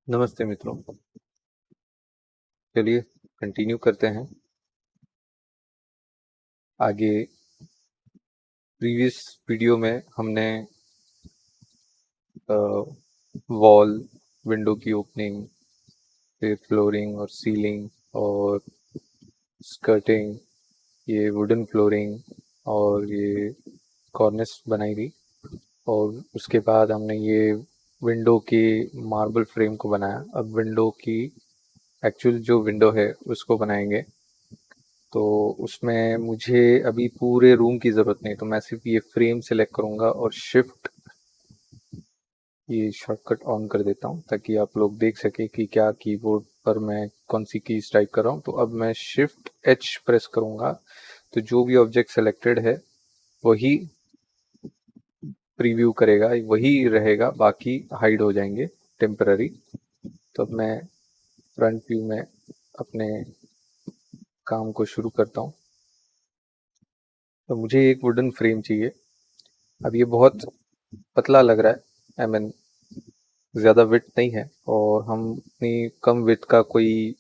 नमस्ते मित्रों। चलिए कंटिन्यू करते हैं आगे। प्रीवियस वीडियो में हमने वॉल, विंडो की ओपनिंग, फिर फ्लोरिंग और सीलिंग और स्कर्टिंग, ये वुडन फ्लोरिंग और ये कॉर्निस बनाई थी। और उसके बाद हमने ये विंडो के मार्बल फ्रेम को बनाया। अब विंडो की एक्चुअल जो विंडो है उसको बनाएंगे। तो उसमें मुझे अभी पूरे रूम की ज़रूरत नहीं, तो मैं सिर्फ ये फ्रेम सेलेक्ट करूंगा और शिफ्ट ये शॉर्टकट ऑन कर देता हूं ताकि आप लोग देख सके कि क्या कीबोर्ड पर मैं कौन सी कीज टाइप कर रहा हूं। तो अब मैं शिफ्ट एच प्रेस करूंगा तो जो भी ऑब्जेक्ट सेलेक्टेड है वही प्रीव्यू करेगा, वही रहेगा, बाकी हाइड हो जाएंगे टेम्पररी। तो अब मैं फ्रंट व्यू में अपने काम को शुरू करता हूँ। तो मुझे एक वुडन फ्रेम चाहिए। अब ये बहुत पतला लग रहा है, आई मीन ज़्यादा विड्थ नहीं है, और हम इतनी कम विड्थ का कोई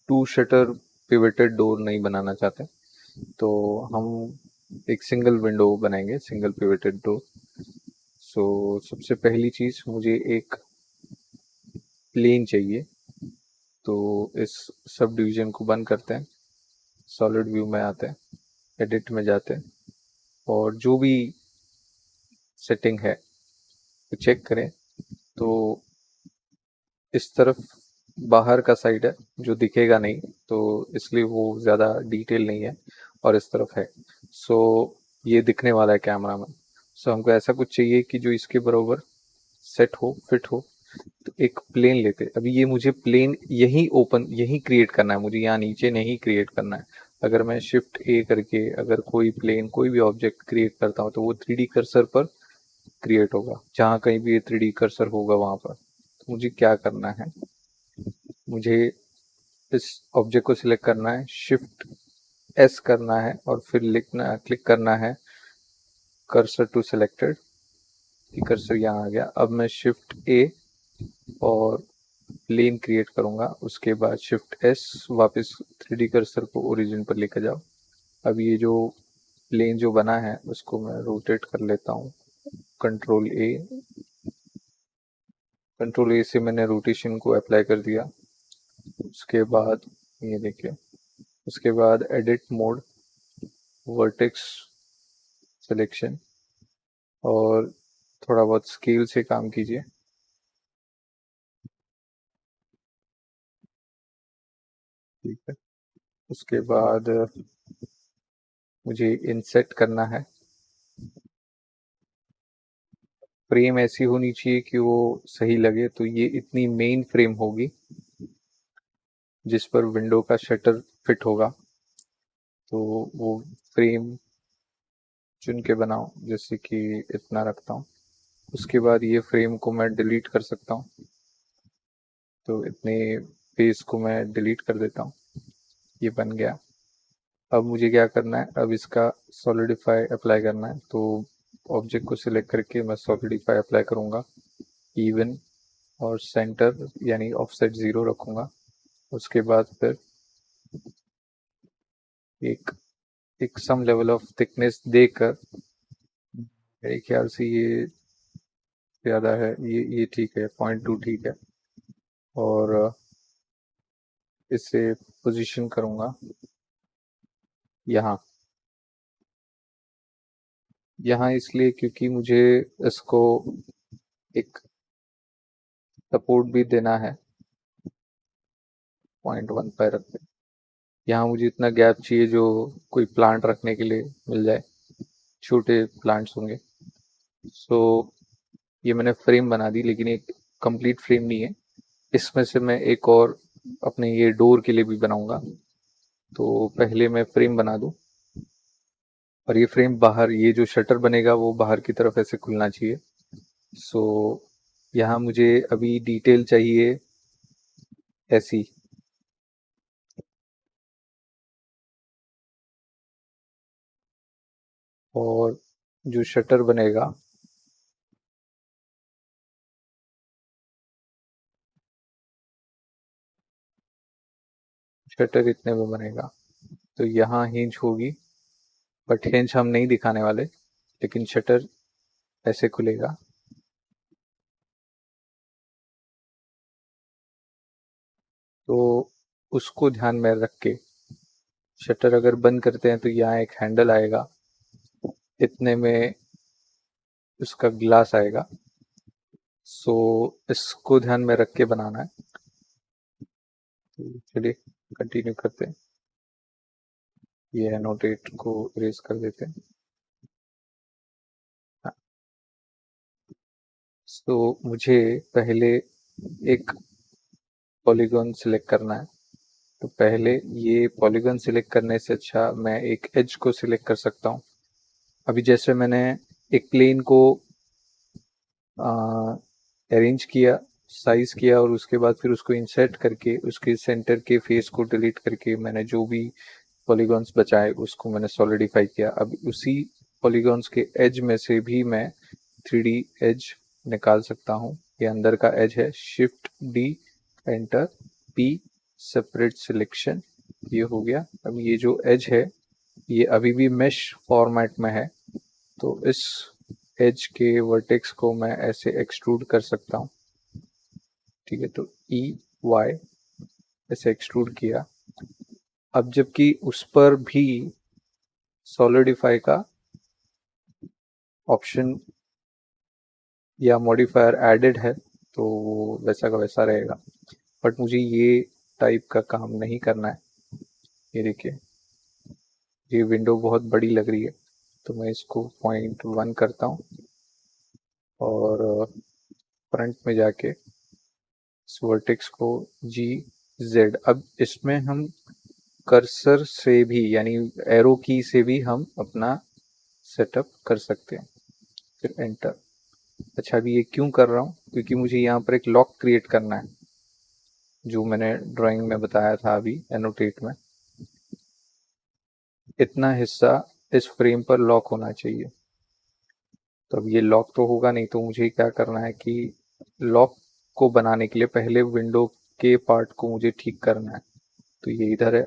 टू शटर पिवेटेड डोर नहीं बनाना चाहते। तो हम एक सिंगल विंडो बनाएंगे, सिंगल पिवेटेड डोर। सो सबसे पहली चीज़ मुझे एक प्लेन चाहिए। तो इस सब डिवीजन को बंद करते हैं, सॉलिड व्यू में आते हैं, एडिट में जाते हैं, और जो भी सेटिंग है तो चेक करें। तो इस तरफ बाहर का साइड है जो दिखेगा नहीं, तो इसलिए वो ज़्यादा डिटेल नहीं है, और इस तरफ है। सो ये दिखने वाला है कैमरा में। सो हमको ऐसा कुछ चाहिए कि जो इसके बराबर सेट हो, फिट हो। तो एक प्लेन लेते, अभी ये मुझे प्लेन यही ओपन यही क्रिएट करना है, मुझे यहाँ नीचे नहीं क्रिएट करना है। अगर मैं शिफ्ट ए करके अगर कोई प्लेन कोई भी ऑब्जेक्ट क्रिएट करता हूँ तो वो 3D कर्सर पर क्रिएट होगा, जहाँ कहीं भी ये 3D कर्सर होगा वहां पर। तो मुझे क्या करना है, मुझे इस ऑब्जेक्ट को सिलेक्ट करना है, शिफ्ट एस करना है, और फिर लिखना क्लिक करना है कर्सर टू सिलेक्टेड, कि कर्सर यहाँ आ गया। अब मैं शिफ्ट ए और प्लेन क्रिएट करूंगा, उसके बाद शिफ्ट एस, वापस 3D कर्सर को ओरिजिन पर लेकर जाओ। अब ये जो प्लेन जो बना है उसको मैं रोटेट कर लेता हूँ, कंट्रोल ए। कंट्रोल ए से मैंने रोटेशन को अप्लाई कर दिया। उसके बाद ये देखिए, उसके बाद एडिट मोड, वर्टेक्स सिलेक्शन, और थोड़ा बहुत स्केल से काम कीजिए। ठीक है। उसके बाद मुझे इनसेट करना है। फ्रेम ऐसी होनी चाहिए कि वो सही लगे। तो ये इतनी मेन फ्रेम होगी जिस पर विंडो का शटर फिट होगा। तो वो फ्रेम चुन के बनाओ, जैसे कि इतना रखता हूँ। उसके बाद ये फ्रेम को मैं डिलीट कर सकता हूँ, तो इतने फेस को मैं डिलीट कर देता हूँ। ये बन गया। अब मुझे क्या करना है, अब इसका सॉलिडिफाई अप्लाई करना है। तो ऑब्जेक्ट को सिलेक्ट करके मैं सॉलिडिफाई अप्लाई करूँगा, इवन और सेंटर यानी ऑफसेट 0 रखूँगा। उसके बाद फिर एक एक सम लेवल ऑफ थिकनेस देकर, मेरे ख्याल से ये ज़्यादा है, ये ठीक है, 0.2 ठीक है। और इसे पोजीशन करूँगा यहाँ। यहाँ इसलिए क्योंकि मुझे इसको एक सपोर्ट भी देना है, 0.15 रखते हैं। यहाँ मुझे इतना गैप चाहिए जो कोई प्लांट रखने के लिए मिल जाए, छोटे प्लांट्स होंगे। सो ये मैंने फ्रेम बना दी, लेकिन एक कंप्लीट फ्रेम नहीं है। इसमें से मैं एक और अपने ये डोर के लिए भी बनाऊंगा। तो पहले मैं फ्रेम बना दूं, और ये फ्रेम बाहर, ये जो शटर बनेगा वो बाहर की तरफ ऐसे खुलना चाहिए। सो यहाँ मुझे अभी डिटेल चाहिए ऐसी, और जो शटर बनेगा शटर इतने में बनेगा। तो यहाँ हिंज होगी, बट हिंज हम नहीं दिखाने वाले, लेकिन शटर ऐसे खुलेगा। तो उसको ध्यान में रख के शटर अगर बंद करते हैं तो यहाँ एक हैंडल आएगा, इतने में उसका ग्लास आएगा। सो इसको ध्यान में रख के बनाना है। तो चलिए कंटिन्यू करते हैं। ये एनोटेट को इरेज कर देते हैं। हाँ, तो मुझे पहले एक पॉलीगॉन सिलेक्ट करना है। तो पहले ये पॉलीगॉन सिलेक्ट करने से अच्छा मैं एक एज को सिलेक्ट कर सकता हूँ। अभी जैसे मैंने एक प्लेन को अरेंज किया, साइज किया, और उसके बाद फिर उसको इंसर्ट करके उसके सेंटर के फेस को डिलीट करके मैंने जो भी पॉलीगॉन्स बचाए उसको मैंने सॉलिडिफाई किया। अब उसी पॉलीगॉन्स के एज में से भी मैं 3D एज निकाल सकता हूँ। ये अंदर का एज है, shift D, enter P, separate selection, ये हो गया। अब ये जो एज है ये अभी भी मेश फॉर्मेट में है, तो इस एज के वर्टेक्स को मैं ऐसे एक्सट्रूड कर सकता हूँ। ठीक है, तो ई वाई ऐसे एक्सट्रूड किया। अब जबकि उस पर भी सॉलिडिफाई का ऑप्शन या मॉडिफायर एडेड है, तो वो वैसा का वैसा रहेगा। बट मुझे ये टाइप का काम नहीं करना है। ये देखिए, ये विंडो बहुत बड़ी लग रही है, तो मैं इसको 0.1 करता हूँ और फ्रंट में जाके इस वर्टेक्स को जी जेड। अब इसमें हम कर्सर से भी यानी एरो की से भी हम अपना सेटअप कर सकते हैं। फिर एंटर। अच्छा, अभी ये क्यों कर रहा हूँ? क्योंकि मुझे यहाँ पर एक लॉक क्रिएट करना है, जो मैंने ड्राइंग में बताया था अभी एनोटेट में। इतना हिस्सा इस फ्रेम पर लॉक होना चाहिए। तो अब ये लॉक तो होगा नहीं, तो मुझे क्या करना है कि लॉक को बनाने के लिए पहले विंडो के पार्ट को मुझे ठीक करना है। तो ये इधर है,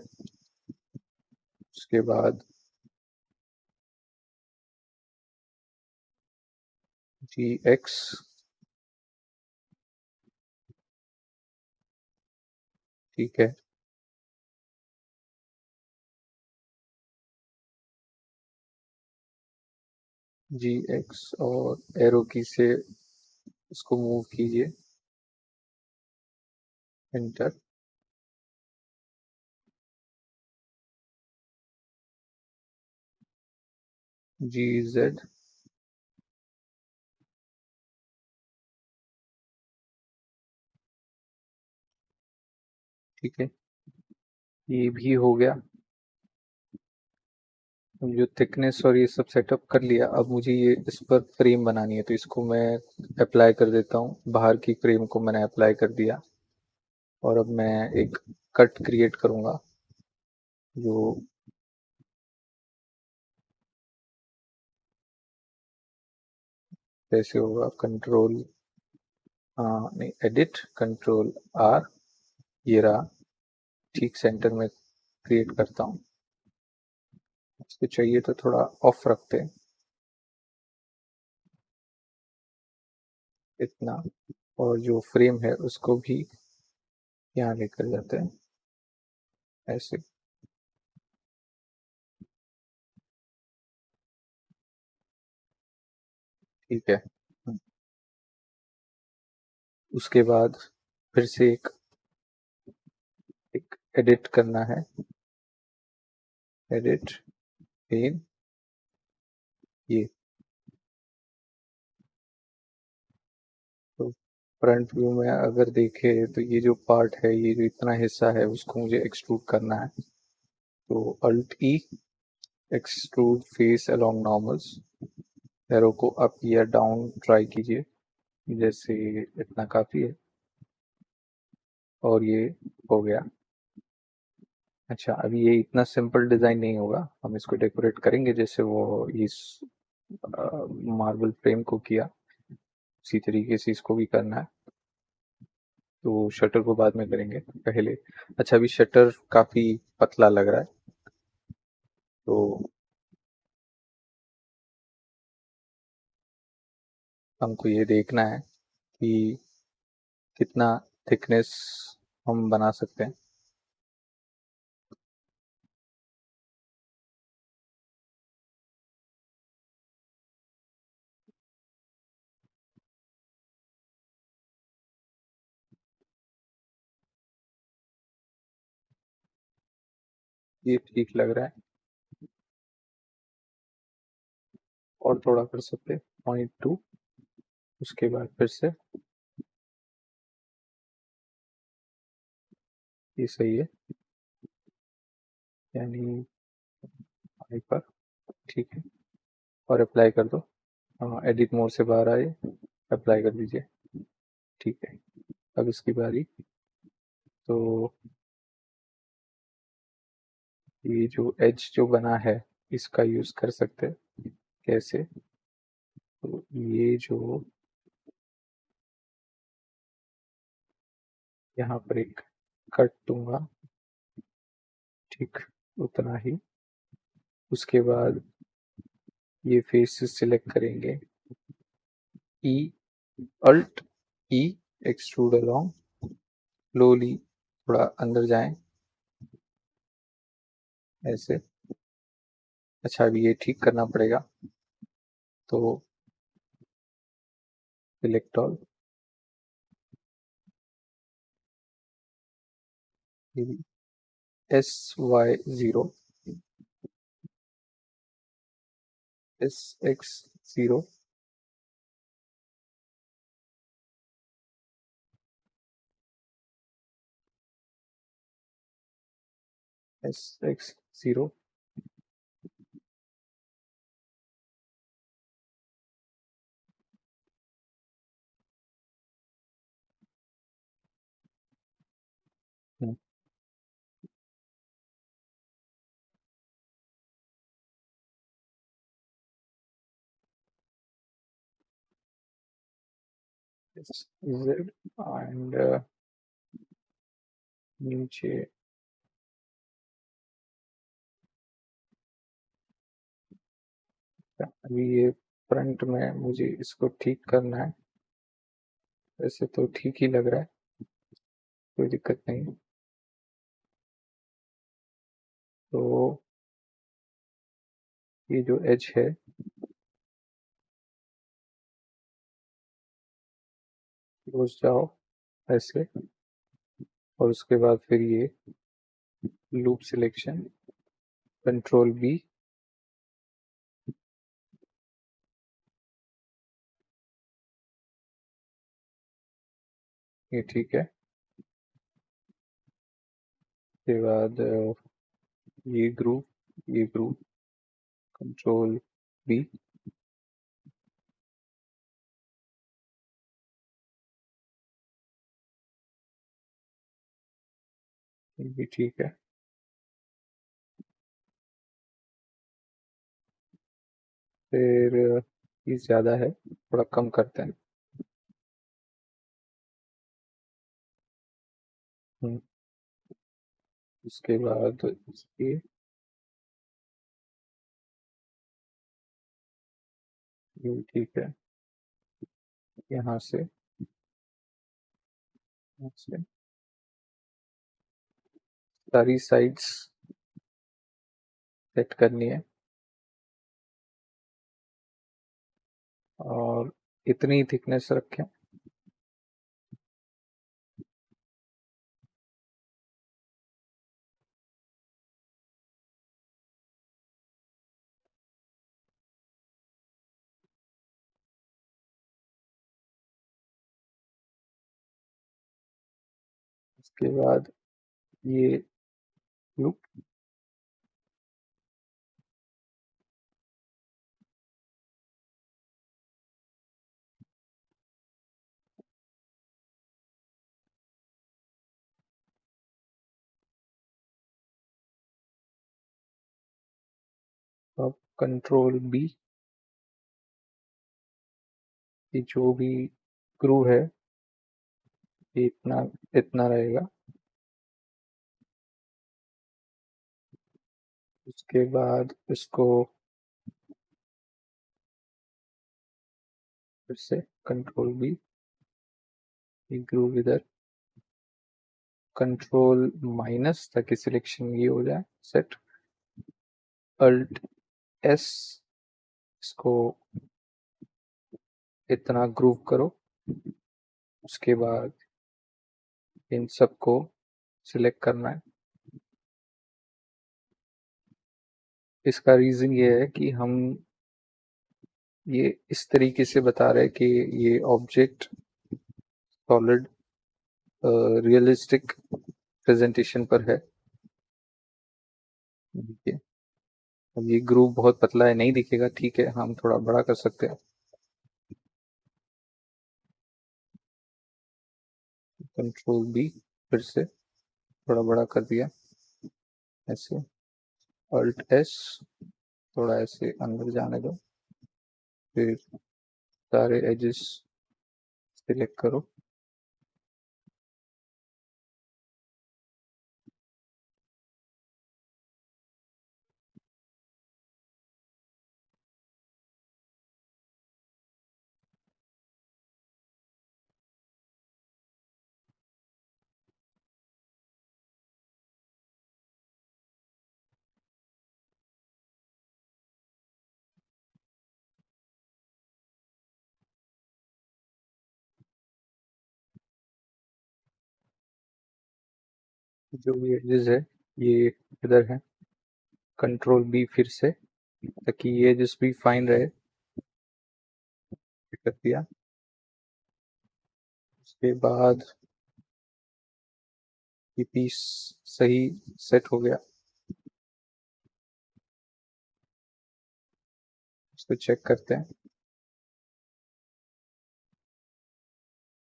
उसके बाद जी एक्स, ठीक है, जी एक्स, और एरो की से इसको मूव कीजिए, एंटर। जी जेड, ठीक है, ये भी हो गया। जो थिकनेस और ये सब सेटअप कर लिया, अब मुझे ये इस पर फ्रेम बनानी है, तो इसको मैं अप्लाई कर देता हूँ। बाहर की फ्रेम को मैंने अप्लाई कर दिया, और अब मैं एक कट क्रिएट करूँगा जो कैसे होगा। कंट्रोल, हाँ नहीं, एडिट, कंट्रोल आर, ये रहा, ठीक सेंटर में क्रिएट करता हूँ। इसको चाहिए तो थोड़ा ऑफ रखते हैं, इतना। और जो फ्रेम है उसको भी यहाँ लेकर जाते हैं, ऐसे। ठीक है। उसके बाद फिर से एक एडिट करना है, एडिट पेन, ये। तो फ्रंट व्यू में अगर देखे तो ये जो पार्ट है, ये जो इतना हिस्सा है, उसको मुझे एक्सट्रूड करना है। तो alt E, extrude face along normals, arrow को अप या डाउन ट्राई कीजिए, जैसे इतना काफ़ी है, और ये हो गया। अच्छा, अभी ये इतना सिंपल डिज़ाइन नहीं होगा, हम इसको डेकोरेट करेंगे जैसे वो इस मार्बल फ्रेम को किया, उसी तरीके से इसको भी करना है। तो शटर को बाद में करेंगे पहले। अच्छा, अभी शटर काफी पतला लग रहा है, तो हमको ये देखना है कि कितना थिकनेस हम बना सकते हैं। ये ठीक लग रहा है, और थोड़ा कर सकते हैं, 0.2। उसके बाद फिर से, ये सही है, यानी आई पर, ठीक है। और अप्लाई कर दो। हाँ, एडिट मोड से बाहर आए, अप्लाई कर दीजिए, ठीक है। अब इसकी बारी, तो ये जो एज जो बना है, इसका यूज कर सकते हैं। कैसे? तो ये जो यहाँ पर एक कट दूंगा, ठीक, उतना ही। उसके बाद ये फेस सिलेक्ट करेंगे, ई, alt E, extrude along, slowly थोड़ा अंदर जाएं, ऐसे। अच्छा, अभी ये ठीक करना पड़ेगा, तो select all, SY0, SX0, SX0। Z and नीचे, अभी ये फ्रंट में मुझे इसको ठीक करना है। वैसे तो ठीक ही लग रहा है, कोई दिक्कत नहीं। तो ये जो एज है, क्लोज जाओ ऐसे, और उसके बाद फिर ये लूप सिलेक्शन, कंट्रोल बी, ये ठीक है। उसके बाद ये ग्रुप, ये ग्रुप, कंट्रोल बी, ये भी ठीक है। फिर ये ज़्यादा है, थोड़ा कम करते हैं। हम्म, उसके बाद ये ठीक है। यहाँ से, यहाँ से सारी साइड्स सेट करनी है, और इतनी थिकनेस रखें। उसके बाद ये लूप, अब कंट्रोल बी, ये जो भी ग्रू है ये इतना इतना रहेगा। उसके बाद इसको फिर से कंट्रोल बी, ग्रुप इधर, कंट्रोल माइनस ताकि सिलेक्शन ये हो जाए सेट, अल्ट एस, इसको इतना ग्रुप करो। उसके बाद इन सबको सिलेक्ट करना है। इसका रीज़न ये है कि हम ये इस तरीके से बता रहे हैं कि ये ऑब्जेक्ट सॉलिड रियलिस्टिक प्रेजेंटेशन पर है। ठीक है, अब ये ग्रुप बहुत पतला है, नहीं दिखेगा, ठीक है, हम थोड़ा बड़ा कर सकते हैं। कंट्रोल बी, फिर से थोड़ा बड़ा कर दिया ऐसे, अल्ट एस, थोड़ा ऐसे अंदर जाने दो, फिर सारे एजेस सिलेक्ट करो। जो भी एजेस है ये इधर है, कंट्रोल बी फिर से ताकि ये एजेस भी फाइन रहे, कर दिया। उसके बाद ये पीस सही सेट हो गया, इसको चेक करते हैं।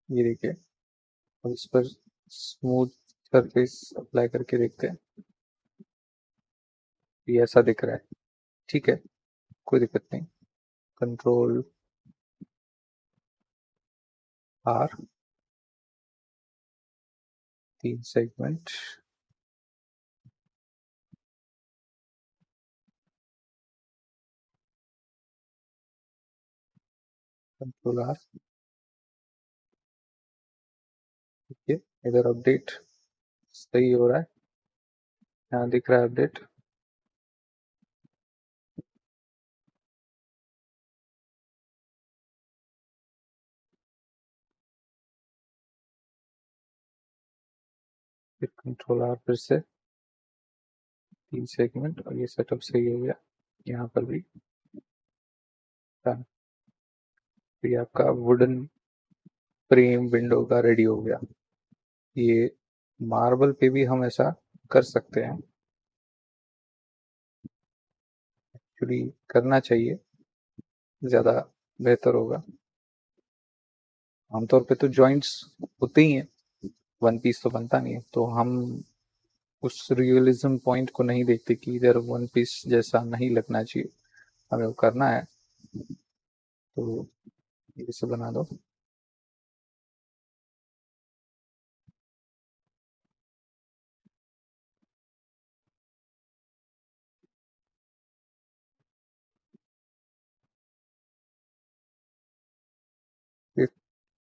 ये देखिए, अब इस पर स्मूथ सरफेस अप्लाई करके देखते हैं, ये ऐसा दिख रहा है, ठीक है, कोई दिक्कत नहीं। Control R, 3 segment, control R, ठीक है, इधर अपडेट सही हो रहा है, यहाँ दिख रहा है अपडेट। फिर कंट्रोल आर फिर से 3 सेगमेंट, और ये सेटअप सही हो गया, यहाँ पर भी डन। तो ये आपका वुडन फ्रेम विंडो का रेडी हो गया। ये मार्बल पे भी हम ऐसा कर सकते हैं, एक्चुअली करना चाहिए, ज़्यादा बेहतर होगा। आमतौर पे तो जॉइंट्स होते ही हैं, वन पीस तो बनता नहीं है, तो हम उस रियलिज्म पॉइंट को नहीं देखते कि इधर वन पीस जैसा नहीं लगना चाहिए, हमें वो करना है, तो इसे बना दो।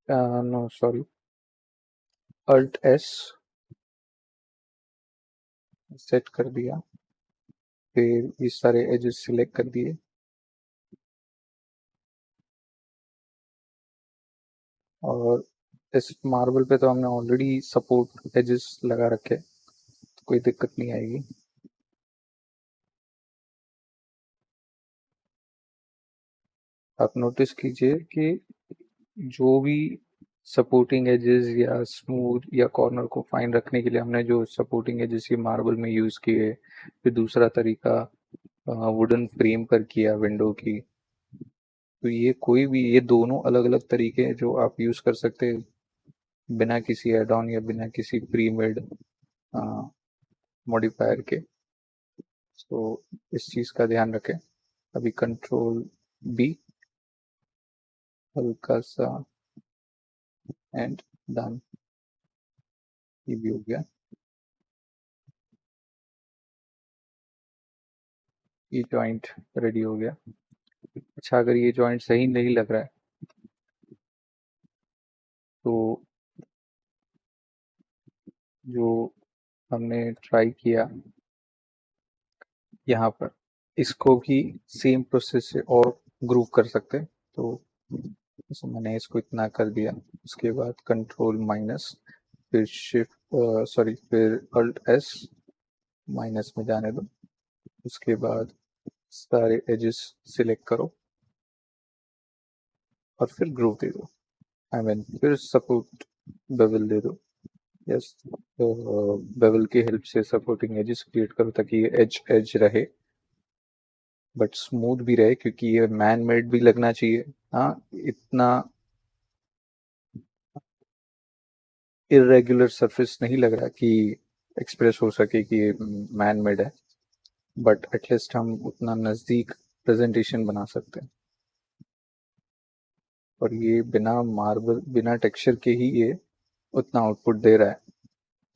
No sorry, alt S set कर दिया, फिर ये सारे एजेस सिलेक्ट कर दिए, और इस मार्बल पे तो हमने ऑलरेडी सपोर्ट एजेस लगा रखे, तो कोई दिक्कत नहीं आएगी। आप नोटिस कीजिए कि जो भी सपोर्टिंग एजेस या स्मूथ या कॉर्नर को फाइन रखने के लिए हमने जो सपोर्टिंग एजेस ये मार्बल में यूज़ किए, फिर दूसरा तरीका वुडन फ्रेम पर किया विंडो की, तो ये कोई भी, ये दोनों अलग अलग तरीके हैं जो आप यूज़ कर सकते हैं बिना किसी एड ऑन या बिना किसी प्री मेड मॉडिफायर के। तो इस चीज़ का ध्यान रखें। अभी कंट्रोल बी, हल्का सा, एंड डन। ये भी हो गया। ये जॉइंट रेडी हो गया। अच्छा, अगर ये जॉइंट सही नहीं लग रहा है तो जो हमने ट्राई किया यहाँ पर, इसको भी सेम प्रोसेस से और ग्रुप कर सकते हैं। तो जैसे मैंने इसको इतना कर दिया, उसके बाद कंट्रोल माइनस, फिर शिफ्ट, सॉरी, फिर अल्ट एस, माइनस में जाने दो। उसके बाद सारे एजेस सिलेक्ट करो और फिर ग्रुप दे दो। आई मीन फिर सपोर्ट बेवल दे दो। यस, बेवल की हेल्प से सपोर्टिंग एजेस क्रिएट करो ताकि ये एज एज रहे बट स्मूथ भी रहे, क्योंकि ये मैन मेड भी लगना चाहिए। हाँ, इतना इरेगुलर सरफेस नहीं लग रहा कि एक्सप्रेस हो सके कि ये मैन मेड है, बट एटलीस्ट हम उतना नज़दीक प्रेजेंटेशन बना सकते हैं। और ये बिना मार्बल, बिना टेक्सचर के ही ये उतना आउटपुट दे रहा है,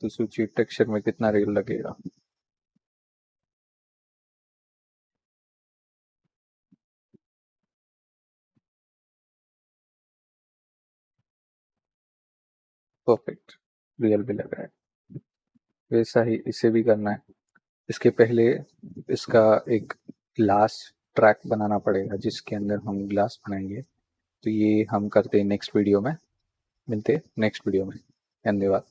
तो सोचिए टेक्सचर में कितना रियल लगेगा। परफेक्ट, रियल भी लग रहा है। वैसा ही इसे भी करना है। इसके पहले इसका एक ग्लास ट्रैक बनाना पड़ेगा जिसके अंदर हम ग्लास बनाएंगे। तो ये हम करते हैं नेक्स्ट वीडियो में। मिलते हैं नेक्स्ट वीडियो में। धन्यवाद।